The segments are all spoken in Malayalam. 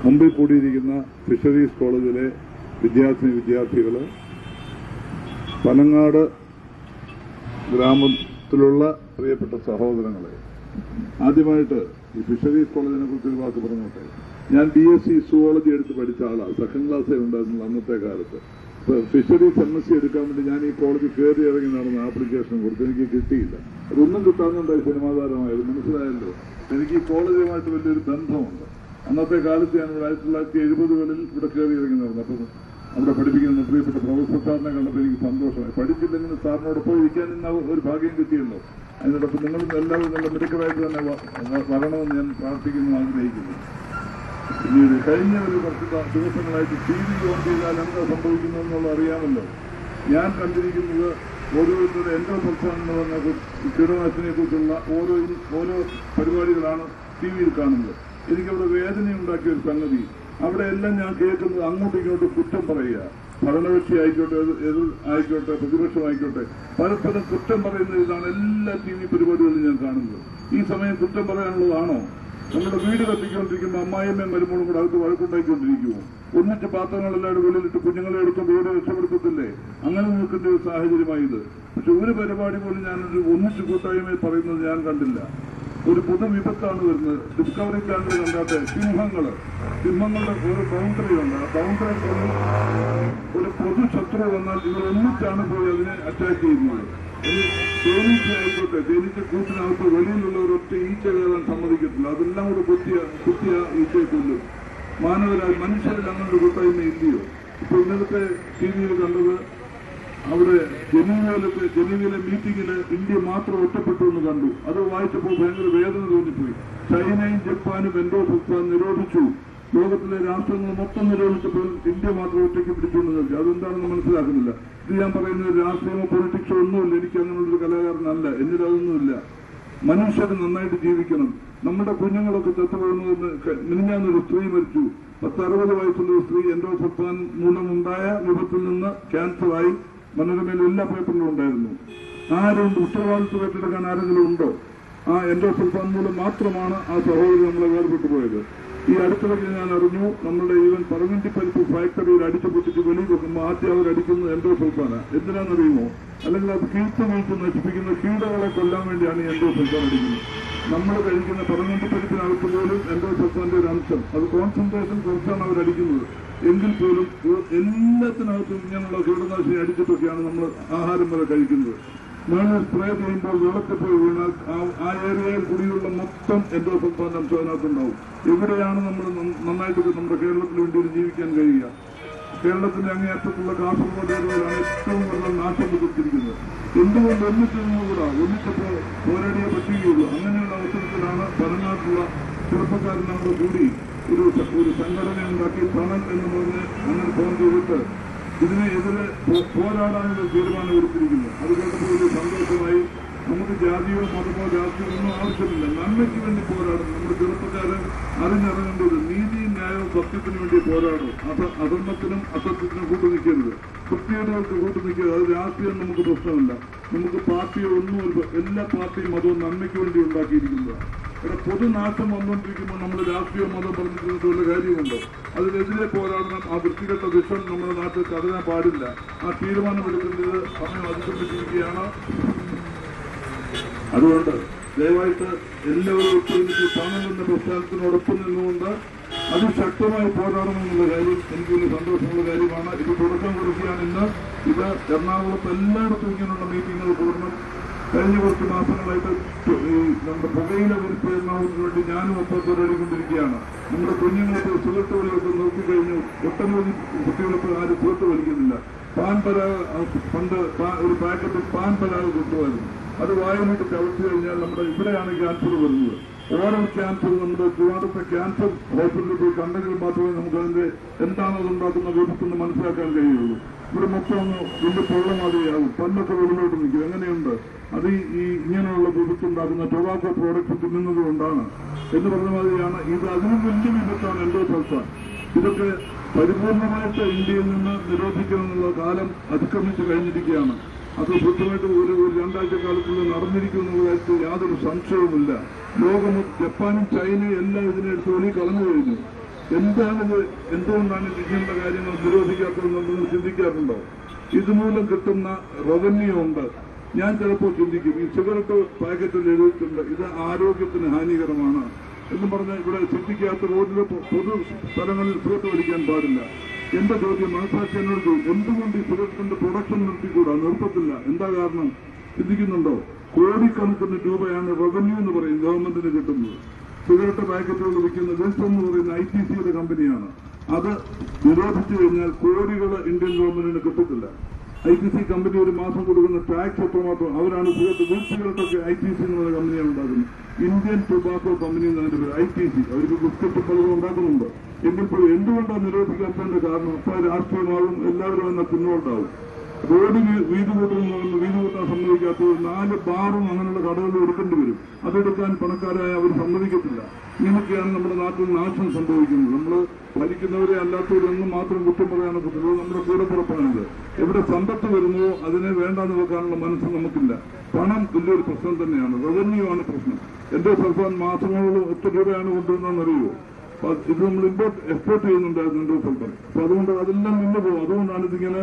മുമ്പിൽ കൂടിയിരിക്കുന്ന ഫിഷറീസ് കോളേജിലെ വിദ്യാർത്ഥികൾ പനങ്ങാട് ഗ്രാമത്തിലുള്ള പ്രിയപ്പെട്ട സഹോദരങ്ങളെ, ആദ്യമായിട്ട് ഈ ഫിഷറീസ് കോളേജിനെ കുറിച്ച് ഒരു വാക്ക് പറഞ്ഞോട്ടെ. ഞാൻ BSc സുവോളജി എടുത്ത് പഠിച്ച ആളാണ്. സെക്കൻഡ് ക്ലാസ്സേ ഉണ്ടായിരുന്നു അന്നത്തെ കാലത്ത്. ഫിഷറീസ് MSc എടുക്കാൻ വേണ്ടി ഞാൻ ഈ കോളേജിൽ കയറി ഇറങ്ങി നടന്ന ആപ്ലിക്കേഷൻ കൊടുത്ത് എനിക്ക് കിട്ടിയില്ല. അതൊന്നും കിട്ടാവുന്നുണ്ടായി. സിനിമാ താരമായത് മനസ്സിലായല്ലോ. എനിക്ക് ഈ കോളേജുമായിട്ട് വലിയൊരു ബന്ധമുണ്ട്. അന്നത്തെ കാലത്ത് ഞാൻ 1970-കളിൽ ഇവിടെ കയറി ഇറങ്ങി നടന്നു. അപ്പം അവിടെ പഠിപ്പിക്കുന്ന പ്രിയപ്പെട്ട പ്രൊഫസർ സാറിനെ കണ്ടപ്പോൾ എനിക്ക് സന്തോഷമായി. പഠിച്ചില്ലെങ്കിലും സാറിനോടൊപ്പം ഇരിക്കാൻ ഇന്ന ഒരു ഭാഗ്യം കിട്ടിയല്ലോ. അതിനോടൊപ്പം നിങ്ങളും എല്ലാവരും നല്ല മിടുക്കരായിട്ട് തന്നെ വരണമെന്ന് ഞാൻ പ്രാർത്ഥിക്കുന്നു, ആഗ്രഹിക്കുന്നു. പിന്നീട് കഴിഞ്ഞ ഒരു കുറച്ച് ദിവസങ്ങളായിട്ട് TV ഓൺ ചെയ്താൽ എന്താ സംഭവിക്കുന്നതെന്നുള്ളത് അറിയാമല്ലോ. ഞാൻ കണ്ടിരിക്കുന്നത് ഓരോരുത്തരുടെ എൻഡോസൾഫാൻ എന്ന കീടനാശിനിയെ കുറിച്ചുള്ള ഓരോ പരിപാടികളാണ് TV-യിൽ കാണുന്നത്. എനിക്കവിടെ വേദനയുണ്ടാക്കിയ ഒരു സംഗതി, അവിടെ എല്ലാം ഞാൻ കേൾക്കുന്നത് അങ്ങോട്ടും ഇങ്ങോട്ടും കുറ്റം പറയുക. ഭരണകക്ഷി ആയിക്കോട്ടെ, എതിർ ആയിക്കോട്ടെ, പ്രതിപക്ഷമായിക്കോട്ടെ, പരസ്പരം കുറ്റം പറയുന്ന ഇതാണ് എല്ലാ TV പരിപാടികളിലും ഞാൻ കാണുന്നത്. ഈ സമയം കുറ്റം പറയാനുള്ളതാണോ? നമ്മുടെ വീട് കത്തിക്കൊണ്ടിരിക്കുമ്പോൾ അമ്മായിയമ്മയും മരുമോളും കൂടെ അകത്ത് വഴക്കുണ്ടായിക്കൊണ്ടിരിക്കുമോ? ഒന്നിച്ച് പാത്രങ്ങളെല്ലാവരും വെളിയിലിട്ട് കുഞ്ഞുങ്ങളെ എടുത്തുകൊണ്ട് വീട് രക്ഷപ്പെടുത്തത്തില്ലേ? അങ്ങനെ നിൽക്കേണ്ട ഒരു സാഹചര്യമായത്. പക്ഷെ ഒരു പരിപാടി പോലും ഞാനൊരു ഒന്നിച്ച് കൂട്ടായ്മയിൽ പറയുന്നത് ഞാൻ കണ്ടില്ല. ഒരു പൊതുവിപത്താണ് വരുന്നത്. ഡിസ്കവറി ചാനൽ കണ്ടാട്ടെ, സിംഹങ്ങളുടെ ഒരു ബൗണ്ടറി ഉണ്ട്. ആ ബൗണ്ടറി ഒരു പൊതു ശത്രു വന്നാൽ നിങ്ങൾ ഒന്നിച്ചാണ് പോയി അതിനെ അറ്റാക്ക് ചെയ്യുന്നത്. തേനീച്ച ആയിക്കോട്ടെ, തേനീച്ച കൂട്ടിനകത്ത് വെളിയിലുള്ള ഒരൊറ്റ ഈച്ച കയറാൻ സമ്മതിക്കത്തില്ല. അതെല്ലാം കൂടെ കുത്തിയ ഈച്ചയെ കൊല്ലും. മനുഷ്യരിൽ അങ്ങനെ ഒരു കൂട്ടായ്മ ഇല്ലയോ? ഇപ്പൊ ഇന്നലത്തെ TV-യിൽ കണ്ടത്, അവിടെ ജനീവയിലെ മീറ്റിംഗില് ഇന്ത്യ മാത്രം ഒറ്റപ്പെട്ടു എന്ന് കണ്ടു. അത് വായിച്ചപ്പോൾ ഭയങ്കര വേദന തോന്നിപ്പോയി. ചൈനയും ജപ്പാനും എൻഡോസൾഫാൻ നിരോധിച്ചു. ലോകത്തിലെ രാഷ്ട്രങ്ങൾ മൊത്തം നിരോധിച്ചപ്പോൾ ഇന്ത്യ മാത്രം ഒറ്റയ്ക്ക് പിടിച്ചുകൊണ്ട് നിർത്തി. അതെന്താണെന്ന് മനസ്സിലാക്കുന്നില്ല. ഇത് ഞാൻ പറയുന്നത് രാഷ്ട്രീയമോ പൊളിറ്റിക്സോ ഒന്നുമില്ല. എനിക്ക് അങ്ങനെയുള്ളൊരു കലാകാരനല്ല. എന്നിലതൊന്നുമില്ല. മനുഷ്യർ നന്നായിട്ട് ജീവിക്കണം. നമ്മുടെ കുഞ്ഞുങ്ങളൊക്കെ ചത്തുപോകുന്നതെന്ന് മിനിഞ്ഞാന്നൊരു സ്ത്രീ മരിച്ചു. 60 വയസ്സുള്ള ഒരു സ്ത്രീ എൻഡോസൾഫാൻ മൂലമുണ്ടായ വിപത്തിൽ നിന്ന് ക്യാൻസറായി. മനോരമയിൽ എല്ലാ പേപ്പറിലും ഉണ്ടായിരുന്നു. ആരും ഉത്തരവാദിത്വം ഏറ്റെടുക്കാൻ ആരെങ്കിലും ഉണ്ടോ? ആ എൻഡോസൾഫാൻ മൂലം മാത്രമാണ് ആ സഹോദരി നമ്മളെ വേർപെട്ടു പോയത്. ഈ അടുത്തിടയ്ക്ക് ഞാൻ അറിഞ്ഞു, നമ്മളുടെ ഈവൻ പറങ്ങണ്ടിപ്പരിപ്പ് ഫാക്ടറിയിൽ അടിച്ചു പൊട്ടിച്ച് വെളിയിൽ വെക്കുമ്പോൾ ആദ്യം അവരടിക്കുന്നത് എൻഡോസൾഫാന്. എന്തിനാണെന്നറിയുമോ? അല്ലെങ്കിൽ അത് കീഴ്ത്തുമീഴ്ത്ത് നശിപ്പിക്കുന്ന കീടങ്ങളെ കൊല്ലാൻ വേണ്ടിയാണ് ഈ എൻഡോസൾഫാൻ അടിക്കുന്നത്. നമ്മൾ കഴിക്കുന്ന പറങ്ങണ്ടിപ്പരിപ്പിനകത്ത് പോലും എൻഡോസൾഫാന്റെ ഒരു അംശം, അത് കോൺസെൻട്രേഷൻ കുറച്ചാണ് അവരടിക്കുന്നത്. എങ്കിൽ പോലും എല്ലാത്തിനകത്തും ഇങ്ങനെയുള്ള കീടനാശിനി അടിച്ചിട്ടൊക്കെയാണ് നമ്മൾ ആഹാരം വരെ കഴിക്കുന്നത്. മേളിൽ സ്പ്രേ ചെയ്യുമ്പോൾ വെള്ളത്തിൽ പോയി വീണാൽ ആ ഏരിയയിൽ കുടിയുള്ള മൊത്തം എൻഡോസൾഫാൻ അംശം അതിനകത്തുണ്ടാവും. എവിടെയാണ് നമ്മൾ നന്നായിട്ട് നമ്മുടെ കേരളത്തിൽ വേണ്ടി ജീവിക്കാൻ കഴിയുക? കേരളത്തിന്റെ അങ്ങേയറ്റത്തുള്ള കാസർഗോഡ് ഏരിയയിലാണ് ഏറ്റവും കൂടുതൽ നാശം വിധിച്ചിരിക്കുന്നത്. എന്തുകൊണ്ട് ഒന്നിച്ചപ്പോൾ പോരാടിയേ പറ്റുകയുള്ളൂ. അങ്ങനെയുള്ള അവസരത്തിലാണ് പനങ്ങാട്ടുള്ള ചെറുപ്പക്കാരനോട് കൂടി ഒരു സംഘടന ഉണ്ടാക്കി തണൽ എന്ന് പറഞ്ഞ് അങ്ങനെ ഫോൺ ചെയ്തിട്ട് ഇതിനെതിരെ പോരാടാനുള്ള തീരുമാനം എടുത്തിരിക്കുന്നു. അത് കേട്ടപ്പോൾ ഒരു സന്തോഷമായി. നമുക്ക് ജാതിയോ മതമോ രാഷ്ട്രീയമോ ഒന്നും ആവശ്യമില്ല. നന്മയ്ക്ക് വേണ്ടി പോരാടും. നമ്മുടെ ചെറുപ്പക്കാരൻ അറിഞ്ഞിറങ്ങേണ്ടത് നീതിയും ന്യായവും സത്യത്തിനു വേണ്ടി പോരാടും. അധർമ്മത്തിനും അസത്യത്തിനും കൂട്ടു നിൽക്കരുത്. കൃത്യതകൾക്ക് കൂട്ടു നിൽക്കരുത്. അത് രാഷ്ട്രീയം നമുക്ക് പ്രശ്നമല്ല. നമുക്ക് പാർട്ടിയോ ഒന്നുമില്ല. എല്ലാ പാർട്ടിയും മതവും നന്മയ്ക്ക് വേണ്ടി ഉണ്ടാക്കിയിരിക്കുന്നതാണ്. ഇവിടെ പൊതുനാശം വന്നുകൊണ്ടിരിക്കുമ്പോൾ നമ്മൾ രാഷ്ട്രീയ മതം പറഞ്ഞിരുന്നിട്ട് വല്ല കാര്യമുണ്ടോ? അതിനെതിരെ പോരാടണം. ആ വൃത്തികെട്ട വിഷം നമ്മുടെ നാട്ടിൽ കടരാൻ പാടില്ല. ആ തീരുമാനമെടുക്കേണ്ടത് സമയം അതിക്രമിച്ചിരിക്കുകയാണ്. അതുകൊണ്ട് ദയവായിട്ട് എല്ലാവരും ഒത്തൊരുമിച്ച് തണലെന്ന പ്രസ്ഥാനത്തിനോടൊപ്പം നിന്നുകൊണ്ട് അതിശക്തമായി പോരാടണമെന്നുള്ള കാര്യം എനിക്ക് വലിയ സന്തോഷമുള്ള കാര്യമാണ്. ഇത് തുടക്കം കുറിക്കുകയാണ് ഇന്ന്. ഇത് എറണാകുളത്ത് എല്ലായിടത്തും ഇങ്ങനെയുള്ള മീറ്റിങ്ങുകൾ കൂടണം. കഴിഞ്ഞ കുറച്ച് മാസങ്ങളായിട്ട് നമ്മുടെ പുകയില വിൽപ്പനത്തിന് വേണ്ടി ഞാനും ഒപ്പം പോരാടിക്കൊണ്ടിരിക്കുകയാണ്. നമ്മുടെ കുഞ്ഞുങ്ങൾക്ക് സുഹൃത്തുക്കളെയൊക്കെ നോക്കിക്കഴിഞ്ഞു. ഒട്ടനവധി കുട്ടികൾക്ക് ആരും സുഹൃത്ത് വലിക്കുന്നില്ല. പണ്ട് ഒരു പാക്കറ്റ് പാൻ പരാഗ കിട്ടുമായിരുന്നു. അത് വായുമായിട്ട് ചവച്ചു കഴിഞ്ഞാൽ നമ്മുടെ ഇവിടെയാണ് ക്യാൻസർ വരുന്നത്. ഓരോ ക്യാൻസർ നമ്മുടെ ട്രിവാൻഡ്രത്തെ ക്യാൻസർ ഹോസ്പിറ്റലിൽ പോയി കണ്ടെങ്കിൽ മാത്രമേ നമുക്ക് അതിന്റെ എന്താണ് അതുണ്ടാക്കുന്ന വിപത്തെന്ന് മനസ്സിലാക്കാൻ കഴിയുള്ളൂ. ഇവിടെ മൊത്തം ഒന്ന് വലിയ പൊള്ളമാതിരിയാകും. പന്നൊക്കെ വെളിയിലോട്ട് നിൽക്കും. എങ്ങനെയുണ്ട്? അത് ഈ ഇങ്ങനെയുള്ള വിപത്തുണ്ടാക്കുന്ന ടൊബാക്കോ പ്രോഡക്റ്റ് തിന്നുന്നത് കൊണ്ടാണ് എന്ന് പറഞ്ഞ മാതിരിയാണ്. ഇത് അതിനും വലിയ വിപത്താണ് എൻഡോസൾഫാൻ. ഇതൊക്കെ പരിപൂർണമായിട്ട് ഇന്ത്യയിൽ നിന്ന് നിരോധിക്കണമെന്നുള്ള കാലം അതിക്രമിച്ച് കഴിഞ്ഞിരിക്കുകയാണ്. അത് കൃത്യമായിട്ട് ഒരു 2 ആഴ്ച കാലത്തുള്ളിൽ നടന്നിരിക്കുമെന്നുള്ള കാര്യത്തിൽ യാതൊരു സംശയവുമില്ല. ലോകം ജപ്പാനും ചൈനയും എല്ലാം ഇതിനെടുത്ത് വെളിയിൽ കളഞ്ഞു കഴിഞ്ഞു. എന്തുകൊണ്ടാണ് ഇങ്ങനെയുള്ള കാര്യങ്ങൾ നിരോധിക്കാത്തതെന്നുള്ളത് ചിന്തിക്കാറുണ്ടോ? ഇതുമൂലം കിട്ടുന്ന റവന്യൂ ഉണ്ട്. ഞാൻ ചിലപ്പോൾ ചിന്തിക്കും, ഈ സിഗരറ്റ് പാക്കറ്റിൽ എഴുതിയിട്ടുണ്ട് ഇത് ആരോഗ്യത്തിന് ഹാനികരമാണ് എന്ന് പറഞ്ഞാൽ ഇവിടെ ചിന്തിക്കാത്ത റോഡിലെ പൊതു സ്ഥലങ്ങളിൽ സിഗരറ്റ് വലിക്കാൻ പാടില്ല. എന്റെ ചോദ്യം മനസ്സാക്ഷി എന്നോട് ചോദിക്കും, എന്തുകൊണ്ട് ഈ സിഗരറ്റിന്റെ പ്രൊഡക്ഷൻ നിർത്തിക്കൂടാ? നിർത്തത്തില്ല. എന്താ കാരണം ചിന്തിക്കുന്നുണ്ടോ? കോടിക്കണക്കിന് രൂപയാണ് റവന്യൂ എന്ന് പറയും ഗവൺമെന്റിന് കിട്ടുന്നത്. സിഗരറ്റ് പാക്കറ്റുകൾ വിൽക്കുന്ന വെൽസ് എന്ന് പറയുന്ന ITCയുടെ കമ്പനിയാണ്. അത് നിരോധിച്ചു കഴിഞ്ഞാൽ കോടികൾ ഇന്ത്യൻ ഗവൺമെന്റിന് കിട്ടത്തില്ല. ITC കമ്പനി ഒരു മാസം കൊടുക്കുന്ന ടാക്സ് എത്രമാത്രം? അവരാണ് സിഗരറ്റൊക്കെ ITC എന്ന് പറയുന്ന കമ്പനിയാണ് ഉണ്ടാക്കുന്നത്. ഇന്ത്യൻ ടൊബാക്കോ കമ്പനി എന്നതിന്റെ പേര് ITC. അവർക്ക് ബിസ്ക്കറ്റ് പലതും ഉണ്ടാക്കുന്നുണ്ട്. എങ്കിൽ എന്തുകൊണ്ടാണ് നിരോധിക്കാത്തതിന്റെ കാരണം? അപ്പോൾ രാഷ്ട്രീയമാവും, എല്ലാവരും എന്ന പിന്നോട്ടാവും. റോഡ് വീതി കൂട്ടാൻ സമ്മതിക്കാത്തത് 4 ബാറും അങ്ങനെയുള്ള കടകൾ എടുക്കേണ്ടി വരും. അതെടുക്കാൻ പണക്കാരായ അവർ സമ്മതിക്കത്തില്ല. ഇങ്ങനെയൊക്കെയാണ് നമ്മുടെ നാട്ടിൽ നാശം സംഭവിക്കുന്നത്. നമ്മൾ ഭരിക്കുന്നവരെ അല്ലാത്തവരൊന്നും മാത്രം കുറ്റം പറയാനൊക്കത്തില്ല. നമ്മുടെ കൂടപ്പുറപ്പാണിത്. എവിടെ സമ്പത്ത് വരുന്നുവോ അതിനെ വേണ്ടാന്ന് വെക്കാനുള്ള മനസ്സ് നമുക്കില്ല. പണം വലിയൊരു പ്രശ്നം തന്നെയാണ്. റവന്യൂ ആണ് പ്രശ്നം. എന്റെ സർക്കാർ മാസങ്ങളോളം എത്ര രൂപയാണ് കൊണ്ടുവന്നറിയുമോ? ഇത് നമ്മൾ എക്സ്പോർട്ട് ചെയ്യുന്നുണ്ടായിരുന്നു എന്റെ സർക്കാർ. അപ്പൊ അതുകൊണ്ട് അതെല്ലാം നിന്ന് പോകും. അതുകൊണ്ടാണ് ഇതിങ്ങനെ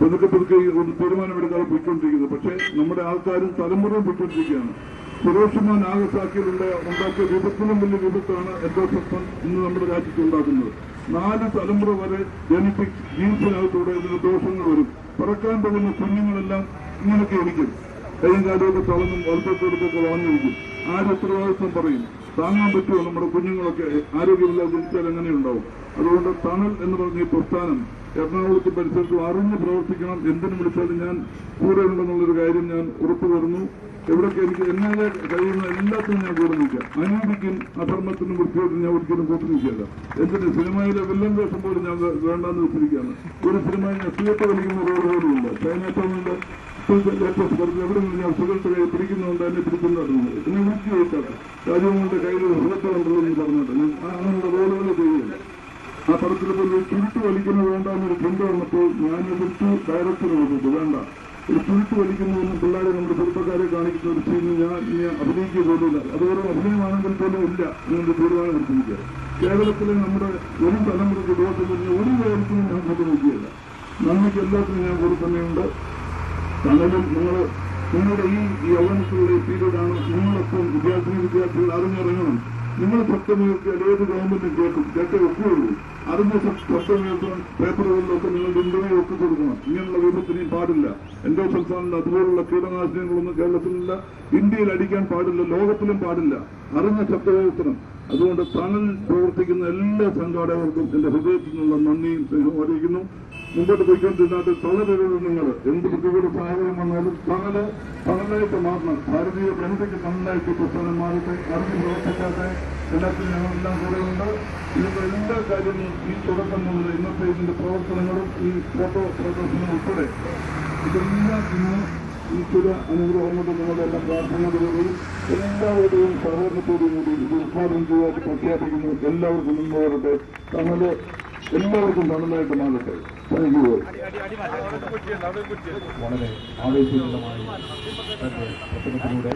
പതുക്കെ ഒരു തീരുമാനമെടുക്കാതെ പോയിക്കൊണ്ടിരിക്കുന്നത്. പക്ഷേ നമ്മുടെ ആൾക്കാരും തലമുറയും പോയിക്കൊണ്ടിരിക്കുകയാണ്. സുരേഷ്മാൻ നാഗസാക്കിയിലുള്ള ഉണ്ടാക്കിയ വിപത്തിനും വലിയ വിപത്താണ് എൻഡോസൾഫാൻ ഇന്ന് നമ്മുടെ രാജ്യത്ത് ഉണ്ടാക്കുന്നത്. 4 തലമുറ വരെ ജനറ്റിക് ജീൻസിനകത്തൂടെ ഇതിന് ദോഷങ്ങൾ വരും. പറക്കാൻ പോകുന്ന കുഞ്ഞുങ്ങളെല്ലാം ഇങ്ങനെയൊക്കെ ഇരിക്കും. കൈയും കാലുമൊക്കെ തളർന്നും വലത്തോട്ടൊക്കെ വളർന്നിരിക്കും. ആര് ഉത്തരവാദിത്വം പറയും? താങ്ങാൻ പറ്റുമോ? നമ്മുടെ കുഞ്ഞുങ്ങളൊക്കെ ആരോഗ്യമില്ലാതെ ജനിച്ചാൽ എങ്ങനെയുണ്ടാവും? അതുകൊണ്ട് തണൽ എന്ന് പറഞ്ഞ ഈ പ്രസ്ഥാനം എറണാകുളത്ത് പരിസരത്ത് അറിഞ്ഞ് പ്രവർത്തിക്കണം. എന്തിനും വിളിച്ചാലും ഞാൻ കൂടെ ഉണ്ടെന്നുള്ളൊരു കാര്യം ഞാൻ ഉറപ്പു തരുന്നു. എവിടൊക്കെ എനിക്ക് എന്നെ കഴിയുന്ന എല്ലാത്തിനും ഞാൻ കൂടെ നിൽക്കാം. അനീതിക്കും അധർമ്മത്തിനും വൃത്തിയായിട്ടും ഞാൻ ഒരിക്കലും കൂട്ടി നിൽക്കില്ല. എന്തിന് സിനിമയിലെ വില്ലൻ വേഷം പോലും ഞാൻ വേണ്ടാന്ന് വെച്ചിരിക്കുകയാണ്. ഒരു സിനിമയിൽ ഞാൻ സിഗരറ്റ് വലിക്കുന്ന റോഡ് പോലുമില്ല. ചൈനത്തോണിന്റെ എവിടെ നിന്ന് ഞാൻ സിഗരറ്റ് കൈ പിടിക്കുന്നുണ്ട്, എന്നെ പിടിക്കുന്നുണ്ടായിരുന്നു. എന്നെ വിളിച്ചു ചോദിച്ചാൽ രാജ്യങ്ങളുടെ കയ്യിൽ സിഗരറ്റ് കണ്ടല്ലോ എന്ന് പറഞ്ഞിട്ട് ഞാൻ അങ്ങനെയുള്ള റോഡുകൾ ചെയ്യുകയില്ല. ആ പടത്തിലിപ്പോൾ ചുരുട്ട് വലിക്കുന്നത് വേണ്ടാന്നൊരു ചിന്ത വന്നപ്പോൾ ഞാൻ എതിർത്ത് ഡയറക്ടറെ കൊടുത്തു. വേണ്ട, ഒരു ചുരുട്ട് വലിക്കുന്നതൊന്നും പിള്ളേരെ നമ്മുടെ ചെറുപ്പക്കാരെ കാണിക്കുന്ന ഒരു സീന് ഞാൻ അഭിനയിക്കുക പോലുമില്ല. അതുപോലെ അഭിനയമാണെങ്കിൽ പോലും ഇല്ല എന്നൊരു തീരുമാനം എടുത്തിരിക്കുക. കേരളത്തിലെ നമ്മുടെ ഒരു തലമുറയ്ക്ക് ദോഷം വരുന്ന ഒരു കാര്യത്തിനും ഞാൻ കൂട്ടി നോക്കിയല്ല. നന്മയ്ക്ക് എല്ലാത്തിനും ഞാൻ കൂടെ തന്നെയുണ്ട്. തണലും നിങ്ങളുടെ ഈ യൗവനത്തിലുള്ള പീരീഡാണ്. നിങ്ങളൊപ്പം വിദ്യാർത്ഥികൾ അറിഞ്ഞിറങ്ങണം. നിങ്ങൾ ശബ്ദമുയർത്തിയാൽ ഏത് ഗവൺമെന്റും കേട്ടേ ഒക്കുകയുള്ളൂ. അറിഞ്ഞ ശബ്ദമുയർത്താൻ പേപ്പറുകളിലൊക്കെ നിങ്ങളുടെ ഇന്റർവ്യൂ ഒക്കെ കൊടുക്കണം. ഇങ്ങനെയുള്ള വിപത്തിനെയും പാടില്ല. എന്റെ സംസ്ഥാനത്തിൽ അതുപോലുള്ള കീടനാശിനികളൊന്നും കേരളത്തിലില്ല. ഇന്ത്യയിൽ അടിക്കാൻ പാടില്ല, ലോകത്തിലും പാടില്ല. അറിഞ്ഞ ശബ്ദമുയർത്തണം. അതുകൊണ്ട് തണൽ പ്രവർത്തിക്കുന്ന എല്ലാ സംഘാടകർക്കും എന്റെ ഹൃദയത്തിൽ നിന്നുള്ള നന്ദിയും സ്നേഹവും അറിയിക്കുന്നു. മുമ്പോട്ട് പോയിക്കൊണ്ടിരുന്നാട്ട് തളരരുത്. നിങ്ങൾ എന്ത് ബുദ്ധിമുട്ട് സാഹചര്യം വന്നാലും തണലായിട്ട് മാറണം. ഭാരതീയ ജനതയ്ക്ക് തണലായിട്ട് പ്രസ്ഥാനം മാറട്ടെ. അറിഞ്ഞ് പ്രവർത്തിക്കാതെ എല്ലാത്തിനും ഞങ്ങളെല്ലാം കൂടെയുണ്ട്. ഇതിന്റെ എല്ലാ കാര്യങ്ങളും ഈ തുടക്കം മുതൽ ഇന്നത്തെ ഇതിന്റെ പ്രവർത്തനങ്ങളും ഈ ഫോട്ടോ പ്രദർശനം ഉൾപ്പെടെ ഇതെല്ലാം ഇന്ന് ഈശ്വര അനുഗ്രഹം കൊണ്ട് നിങ്ങളെല്ലാം പ്രാർത്ഥനയോടുകൂടി എല്ലാവരുടെയും സഹകരണത്തോടും കൂടി ഇത് ഉദ്ഘാടനം ചെയ്യാതെ പ്രഖ്യാപിക്കുന്നു. എല്ലാവർക്കും മുമ്പ് വരട്ടെ. തണല് എല്ലാവർക്കും തണലായിട്ട് മാറട്ടെ. Thank you. വളരെ ആവേശപൂർണ്ണമായി തന്റെ പ്രസംഗത്തിലൂടെ